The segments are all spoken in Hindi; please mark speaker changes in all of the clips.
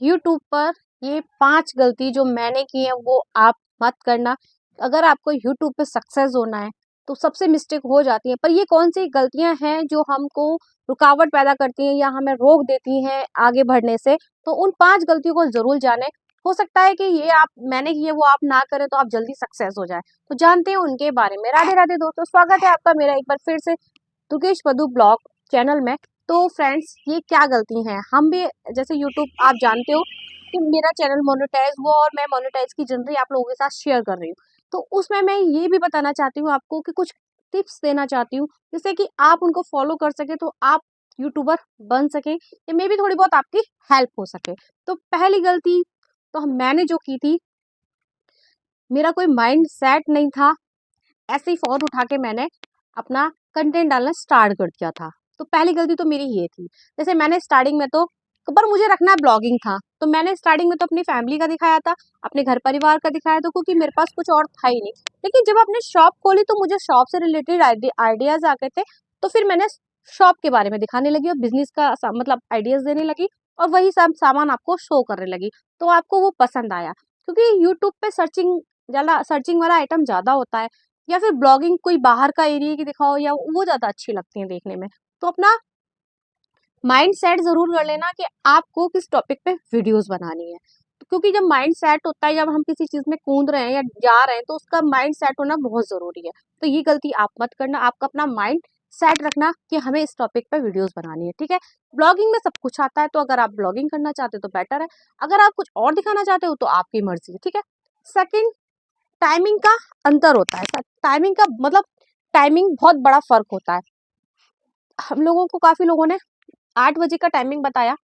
Speaker 1: यूट्यूब पर ये 5 गलती जो मैंने की है वो आप मत करना। अगर आपको यूट्यूब पे सक्सेस होना है तो सबसे मिस्टेक हो जाती है, पर ये कौन सी गलतियां हैं जो हमको रुकावट पैदा करती हैं या हमें रोक देती हैं आगे बढ़ने से, तो उन 5 गलतियों को जरूर जाने। हो सकता है कि ये आप मैंने की है वो आप ना करें तो आप जल्दी सक्सेस हो जाए। तो जानते हैं उनके बारे में। राधे राधे दोस्तों, स्वागत है आपका मेरा एक बार फिर से दुर्गेश मधु ब्लॉग चैनल में। तो फ्रेंड्स, ये क्या गलती है, हम भी जैसे यूट्यूब आप जानते हो कि मेरा चैनल मोनेटाइज हुआ और मैं मोनेटाइज की जनरली आप लोगों के साथ शेयर कर रही हूँ। तो उसमें मैं ये भी बताना चाहती हूँ आपको कि कुछ टिप्स देना चाहती हूँ जिससे कि आप उनको फॉलो कर सके तो आप यूट्यूबर बन सके या मे भी थोड़ी बहुत आपकी हेल्प हो सके। तो पहली गलती तो मैंने जो की थी, मेरा कोई माइंड सेट नहीं था, ऐसे ही फोन उठा के मैंने अपना कंटेंट डालना स्टार्ट कर दिया था। तो पहली गलती तो मेरी ये थी। जैसे मैंने स्टार्टिंग में तो, पर मुझे रखना ब्लॉगिंग था, तो मैंने स्टार्टिंग में तो अपनी फैमिली का दिखाया था, अपने घर परिवार का दिखाया था, क्योंकि मेरे पास कुछ और था ही नहीं। लेकिन जब अपने शॉप खोली तो मुझे शॉप से रिलेटेड आइडियाज आ गए थे, तो फिर मैंने शॉप के बारे में दिखाने लगी और बिजनेस का मतलब आइडियाज देने लगी और वही सब सामान आपको शो करने लगी। तो आपको वो पसंद आया, क्योंकि यूट्यूब पे सर्चिंग वाला आइटम ज्यादा होता है, या फिर ब्लॉगिंग कोई बाहर का एरिया की दिखाओ या वो ज्यादा अच्छी लगती है देखने में। तो अपना माइंड सेट जरूर कर लेना कि आपको किस टॉपिक पे वीडियोस बनानी है। क्योंकि जब माइंड सेट होता है, जब हम किसी चीज में कूद रहे हैं या जा रहे हैं, तो उसका माइंड सेट होना बहुत जरूरी है। तो ये गलती आप मत करना, आपका अपना माइंड सेट रखना कि हमें इस टॉपिक पे वीडियोस बनानी है, ठीक है। ब्लॉगिंग में सब कुछ आता है, तो अगर आप ब्लॉगिंग करना चाहते हो तो बेटर है, अगर आप कुछ और दिखाना चाहते हो तो आपकी मर्जी है, ठीक है। सेकंड, टाइमिंग का अंतर होता है। टाइमिंग का मतलब टाइमिंग बहुत बड़ा फर्क होता है। हम लोगों को काफी लोगों ने 8 बजे का टाइमिंग बताया,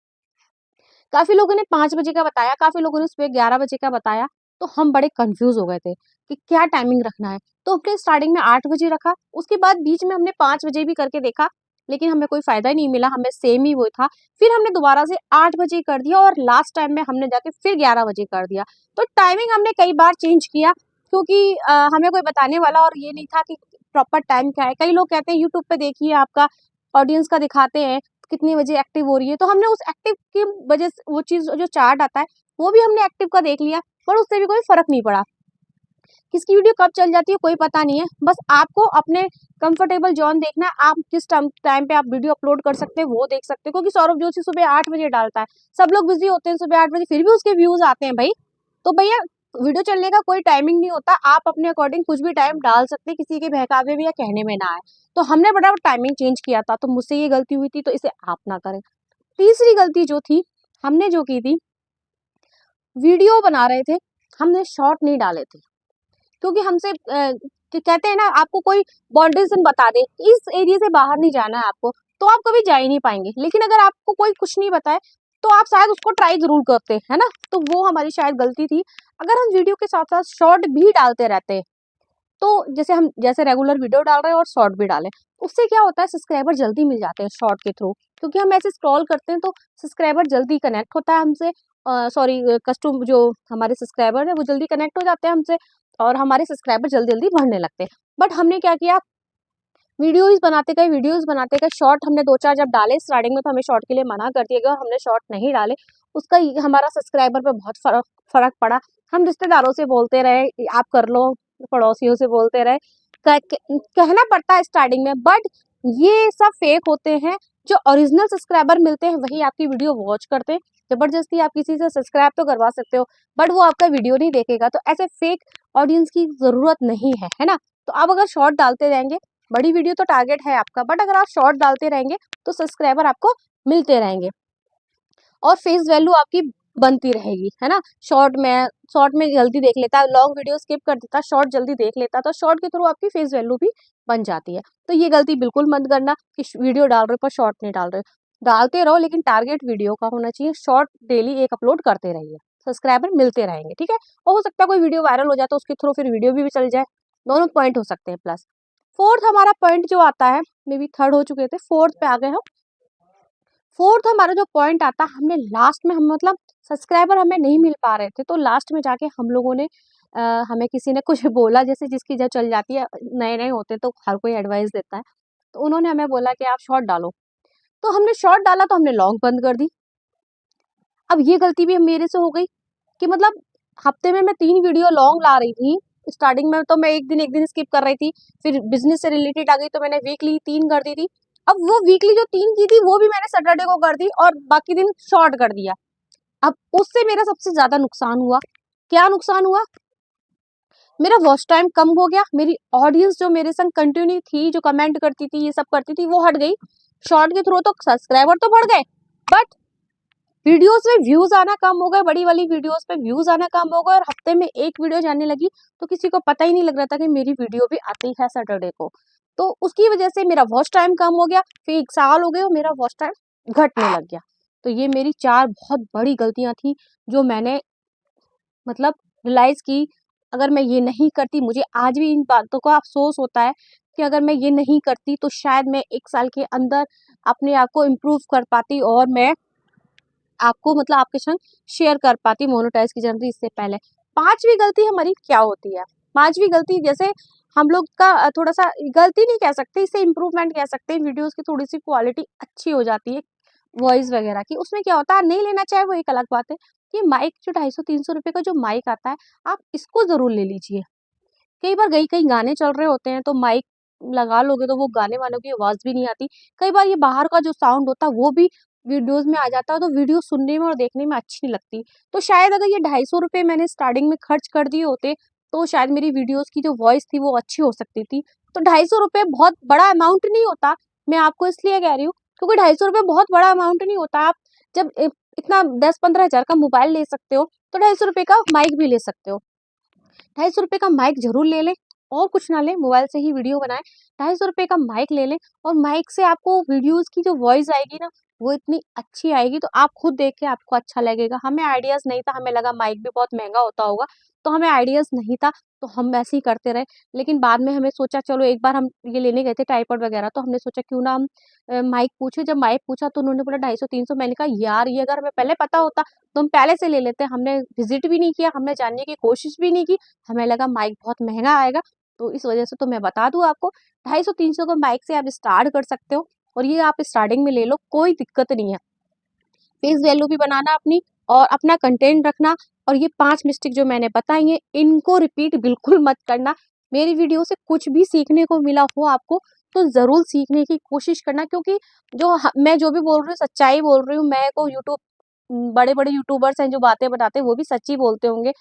Speaker 1: काफी लोगों ने 5 बजे का बताया, काफी लोगों ने सुबह 11 बजे का बताया। तो हम बड़े कंफ्यूज हो गए थे कि क्या टाइमिंग रखना है। तो हमने स्टार्टिंग में 8 बजे रखा, उसके बाद बीच में हमने 5 बजे भी करके देखा, लेकिन हमें कोई फायदा ही नहीं मिला, हमें सेम ही वो था। फिर हमने दोबारा से 8 बजे कर दिया और लास्ट टाइम में हमने जाके फिर 11 बजे कर दिया। तो टाइमिंग हमने कई बार चेंज किया, क्योंकि हमें कोई बताने वाला और ये नहीं था कि प्रॉपर टाइम क्या है। कई लोग कहते हैं यूट्यूब पे देखिए आपका ऑडियंस का दिखाते हैं कितनी बजे एक्टिव हो रही है, तो हमने उस एक्टिव की वजह से वो चीज जो चार्ट आता है वो भी हमने एक्टिव का देख लिया, पर उससे भी कोई फर्क नहीं पड़ा। किसकी वीडियो कब चल जाती है कोई पता नहीं है। बस आपको अपने कंफर्टेबल जोन देखना है, आप किस टाइम पे आप वीडियो अपलोड कर सकते हैं वो देख सकते हो। क्योंकि सौरभ जोशी सुबह 8 बजे डालता है, सब लोग बिजी होते हैं सुबह 8 बजे, फिर भी उसके व्यूज आते हैं भाई। तो भैया, वीडियो चलने का कोई टाइमिंग नहीं होता, आप अपने अकॉर्डिंग कुछ भी टाइम डाल सकते हैं, किसी के बहकावे में या कहने में ना आए। तो हमने बड़ा टाइमिंग चेंज किया था, तो मुझसे ये गलती हुई थी, तो इसे आप ना करें। तीसरी गलती जो थी, हमने जो की थी, वीडियो बना रहे थे, हमने शॉर्ट नहीं डाले थे। क्योंकि हमसे कहते हैं ना, आपको कोई बाउंड्रीजन बता दे इस एरिया से बाहर नहीं जाना है आपको, तो आप कभी जा ही नहीं पाएंगे। लेकिन अगर आपको कोई कुछ नहीं बताए तो आप शायद उसको ट्राई जरूर करते है ना। तो वो हमारी शायद गलती थी। अगर हम वीडियो के साथ साथ शॉर्ट भी डालते रहते, तो जैसे रेगुलर वीडियो डाल रहे हैं और शॉर्ट भी डालें, उससे क्या होता है, सब्सक्राइबर जल्दी मिल जाते हैं शॉर्ट के थ्रू। क्योंकि हम ऐसे स्क्रॉल करते हैं तो सब्सक्राइबर जल्दी कनेक्ट होता है हमसे, सॉरी कस्टम जो हमारे सब्सक्राइबर है वो जल्दी कनेक्ट हो जाते हैं हमसे, और हमारे सब्सक्राइबर जल्दी जल्दी बढ़ने लगते हैं। बट हमने क्या किया, वीडियोज बनाते गए शॉर्ट हमने 2-4 जब डाले स्टार्टिंग में, तो हमें शॉर्ट के लिए मना कर दिया गया और हमने शॉर्ट नहीं डाले। उसका हमारा सब्सक्राइबर पे बहुत फर्क पड़ा। हम रिश्तेदारों से बोलते रहे आप कर लो, पड़ोसियों से बोलते रहे, कहना पड़ता है स्टार्टिंग में, बट ये सब फेक होते हैं। जो ओरिजिनल सब्सक्राइबर मिलते हैं वही आपकी वीडियो वॉच करते हैं। जबरदस्ती आप किसी से सब्सक्राइब तो करवा सकते हो, बट वो आपका वीडियो नहीं देखेगा। तो ऐसे फेक ऑडियंस की जरूरत नहीं है ना। तो आप अगर शॉर्ट डालते रहेंगे, बड़ी वीडियो तो टारगेट है आपका, बट अगर आप शॉर्ट डालते रहेंगे तो सब्सक्राइबर आपको मिलते रहेंगे और फेस वैल्यू आपकी बनती रहेगी, है ना। शॉर्ट में जल्दी देख लेता है, लॉन्ग वीडियो स्किप कर देता, शॉर्ट जल्दी देख लेता, तो शॉर्ट के थ्रू आपकी फेस वैल्यू भी बन जाती है। तो ये गलती बिल्कुल मत करना कि वीडियो डाल रहे हो पर शॉर्ट नहीं डाल रहे हो। डालते रहो, लेकिन टारगेट वीडियो का होना चाहिए। शॉर्ट डेली एक अपलोड करते रहिए, सब्सक्राइबर मिलते रहेंगे, ठीक है। और हो सकता है कोई वीडियो वायरल हो जाए तो उसके थ्रू फिर वीडियो भी चल जाए, दोनों पॉइंट हो सकते हैं प्लस। फोर्थ हमारा पॉइंट जो आता है, मे बी थर्ड हो चुके थे, फोर्थ पे आ गए हम। फोर्थ हमारा जो पॉइंट आता है, हमने लास्ट में, हम मतलब सब्सक्राइबर हमें नहीं मिल पा रहे थे, तो लास्ट में जाके हम लोगों ने हमें किसी ने कुछ बोला, जैसे जिसकी जब चल जाती है, नए नए होते हैं तो हर कोई एडवाइस देता है, तो उन्होंने हमें बोला कि आप शॉर्ट डालो। तो हमने शॉर्ट डाला तो हमने लॉन्ग बंद कर दी। अब ये गलती भी मेरे से हो गई कि मतलब हफ्ते में मैं 3 वीडियो लॉन्ग ला रही थी। स्टार्टिंग में तो मैं एक दिन स्किप कर रही थी, फिर बिज़नेस से रिलेटेड आ गई तो मैंने वीकली 3 कर दी थी। अब वो वीकली जो 3 की थी वो भी मैंने सैटरडे को कर दी और बाकी दिन शॉर्ट कर दिया। अब उससे मेरा सबसे ज़्यादा नुकसान हुआ। क्या नुकसान हुआ? मेरा वॉच टाइम कम हो गया, मेरी ऑडियंस जो मेरे संग कंटिन्यू थी, जो कमेंट करती थी, ये सब करती थी, वो हट गई। शॉर्ट के थ्रू तो सब्सक्राइबर तो बढ़ गए, बट वीडियोस में व्यूज आना कम हो गए, बड़ी वाली वीडियोस पे व्यूज आना कम हो गए और हफ्ते में एक वीडियो जाने लगी तो किसी को पता ही नहीं लग रहा था कि मेरी वीडियो भी आती है सैटरडे को। तो उसकी वजह से मेरा वॉच टाइम कम हो गया, फिर 1 साल हो गए और मेरा वॉच टाइम घटने लग गया। तो ये मेरी 4 बहुत बड़ी गलतियां थी जो मैंने मतलब रियलाइज की। अगर मैं ये नहीं करती, मुझे आज भी इन बातों का अफ़सोस होता है कि अगर मैं ये नहीं करती तो शायद मैं 1 साल के अंदर अपने आप को इम्प्रूव कर पाती और मैं आपको मतलब आपके संग शेयर कर पाती मोनेटाइज़ की जर्नी इससे पहले। 5वीं गलती हमारी क्या होती है? 5वीं गलती जैसे हम लोग का थोड़ा-सा गलती नहीं कह सकते, इसे इम्प्रूवमेंट कह सकते हैं, वीडियोज़ की थोड़ी-सी क्वालिटी अच्छी हो जाती है, वॉइस वगैरह की। उसमें क्या होता है, नहीं लेना चाहे वो एक अलग बात है। ये माइक जो 250-300 रुपए का जो माइक आता है, आप इसको ज़रूर ले लीजिए। कई बार कहीं गाने चल रहे होते हैं तो माइक लगा लोगे तो वो गाने वालों की आवाज़ भी नहीं आती। कई बार ये बाहर का जो साउंड होता है वो भी वीडियोज़ में आ जाता है तो वीडियो सुनने में और देखने में अच्छी नहीं लगती। तो शायद अगर ये 250 रुपए मैंने स्टार्टिंग में खर्च कर दिए होते तो शायद मेरी वीडियोज़ की जो वॉइस थी वो अच्छी हो सकती थी। तो 250 रुपए बहुत बड़ा अमाउंट नहीं होता, मैं आपको इसलिए कह रही हूँ क्योंकि 250 रुपए बहुत बड़ा अमाउंट नहीं होता। आप जब इतना 10-15 हज़ार का मोबाइल ले सकते हो तो 250 रुपए का माइक भी ले सकते हो। 250 रुपए का माइक ज़रूर ले लें और कुछ ना लें, मोबाइल से ही वीडियो बनाएँ। 250 रुपए का माइक ले लें और माइक से आपको वीडियोज़ की जो वॉइस आएगी ना, वो इतनी अच्छी आएगी तो आप खुद देख के आपको अच्छा लगेगा। हमें आइडियाज़ नहीं था, हमें लगा माइक भी बहुत महँगा होता होगा, तो हमें आइडियाज़ नहीं था, तो हम ऐसे ही करते रहे। लेकिन बाद में हमें सोचा चलो एक बार हम ये लेने गए थे ट्राइपॉड वगैरह, तो हमने सोचा क्यों ना हम माइक पूछे, जब माइक पूछा तो उन्होंने बोला 250-300 मैंने कहा यार ये अगर हमें पहले पता होता, तो हम पहले से ले लेते। हमने विज़िट भी नहीं किया, हमने जानने की कोशिश भी नहीं की, हमें लगा माइक बहुत महँगा आएगा, तो इस वज़ह से तो मैं बता दूँ आपको 250-300 का माइक से आप स्टार्ट कर सकते हो और ये आप स्टार्टिंग में ले लो, कोई दिक्कत नहीं है। फेस वैल्यू भी बनाना अपनी और अपना कंटेंट रखना और ये 5 मिस्टेक जो मैंने बताई हैं, इनको रिपीट बिल्कुल मत करना। मेरी वीडियो से कुछ भी सीखने को मिला हो आपको, तो ज़रूर सीखने की कोशिश करना क्योंकि मैं जो भी बोल रही हूँ, सच्चाई बोल रही हूँ। मैं को यूट्यूब बड़े-बड़े यूट्यूबर्स हैं जो बातें बताते हैं, वो भी सच्ची बोलते होंगे।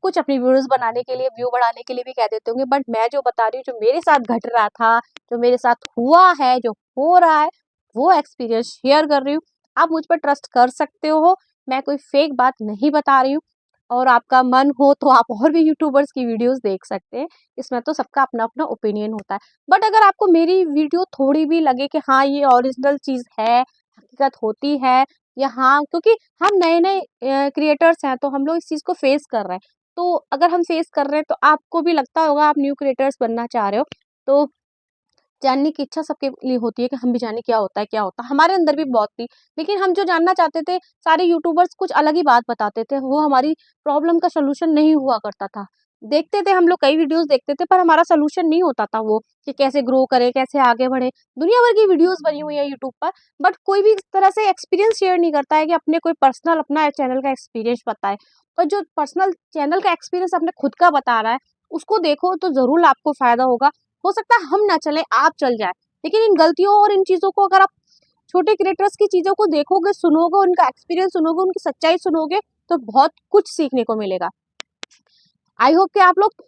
Speaker 1: कुछ अपनी वीडियोज़ बनाने के लिए, व्यू बढ़ाने के लिए भी कह देते होंगे, बट मैं जो बता रही हूँ, जो मेरे साथ घट रहा था, जो मेरे साथ हुआ है, जो हो रहा है, वो एक्सपीरियंस शेयर कर रही हूँ। आप मुझ पर ट्रस्ट कर सकते हो, मैं कोई फेक बात नहीं बता रही हूँ और आपका मन हो तो आप और भी यूट्यूबर्स की वीडियोज़ देख सकते हैं। इसमें तो सबका अपना-अपना ओपिनियन होता है। बट अगर आपको मेरी वीडियो थोड़ी भी लगे कि हाँ, ये ओरिजिनल चीज़ है, हकीकत होती है या हाँ क्योंकि हम नए-नए क्रिएटर्स हैं, तो हम लोग इस चीज़ को फेस कर रहे हैं। तो अगर हम फेस कर रहे हैं, तो आपको भी लगता होगा आप न्यू क्रिएटर्स बनना चाह रहे हो, तो जानने की इच्छा सबके लिए होती है कि हम भी जाने क्या होता है, क्या होता है? हमारे अंदर भी बहुत थी, लेकिन हम जो जानना चाहते थे, सारे यूट्यूबर्स कुछ अलग ही बात बताते थे, वो हमारी प्रॉब्लम का सॉल्यूशन नहीं हुआ करता था। देखते थे हम लोग कई वीडियोज़ देखते थे, पर हमारा सॉल्यूशन नहीं होता था वो, कि कैसे ग्रो करें, कैसे आगे बढ़ें। दुनिया भर की वीडियोज़ बनी हुई है यूट्यूब पर, बट कोई भी इस तरह से एक्सपीरियंस शेयर नहीं करता है कि अपने कोई पर्सनल अपना चैनल का एक्सपीरियंस बताए। और जो पर्सनल चैनल का एक्सपीरियंस अपने खुद का बता रहा है, उसको देखो तो ज़रूर आपको फ़ायदा होगा। हो सकता है हम ना चलें, आप चल जाएँ। लेकिन इन गलतियों और इन चीज़ों को अगर आप छोटे क्रिएटर्स की चीज़ों को देखोगे, सुनोगे, उनका एक्सपीरियंस सुनोगे, उनकी सच्चाई सुनोगे, तो बहुत कुछ सीखने को मिलेगा। आई होप कि आप लोग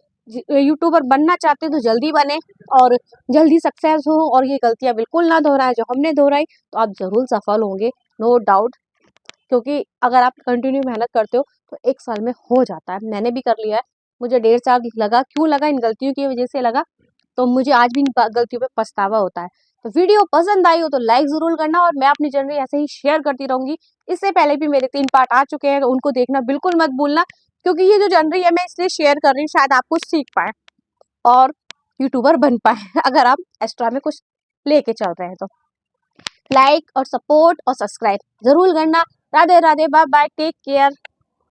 Speaker 1: यूट्यूबर बनना चाहते हैं तो जल्दी बने और जल्दी सक्सेस हो और ये गलतियाँ बिल्कुल ना दोहराएँ जो हमने दोहराई, तो आप ज़रूर सफल होंगे, नो डाउट। क्योंकि अगर आप कंटिन्यू मेहनत करते हो, तो 1 साल में हो जाता है। मैंने भी कर लिया है। मुझे 1.5 साल लगा, क्यों लगा? इन गलतियों की वज़ह से लगा। तो मुझे आज भी इन गलतियों पे पछतावा होता है। तो वीडियो पसंद आई हो तो लाइक ज़रूर करना और मैं अपनी जर्नी ऐसे ही शेयर करती रहूँगी। इससे पहले भी मेरे 3 पार्ट आ चुके हैं, तो उनको देखना बिल्कुल मत भूलना क्योंकि ये जो जर्नी है मैं इसलिए शेयर कर रही हूँ शायद आप कुछ सीख पाएँ और यूट्यूबर बन पाएँ अगर आप एक्स्ट्रा में कुछ लेके चल रहे हैं तो। लाइक और सपोर्ट और सब्सक्राइब ज़रूर करना। Radhe Radhe, bye bye, take care.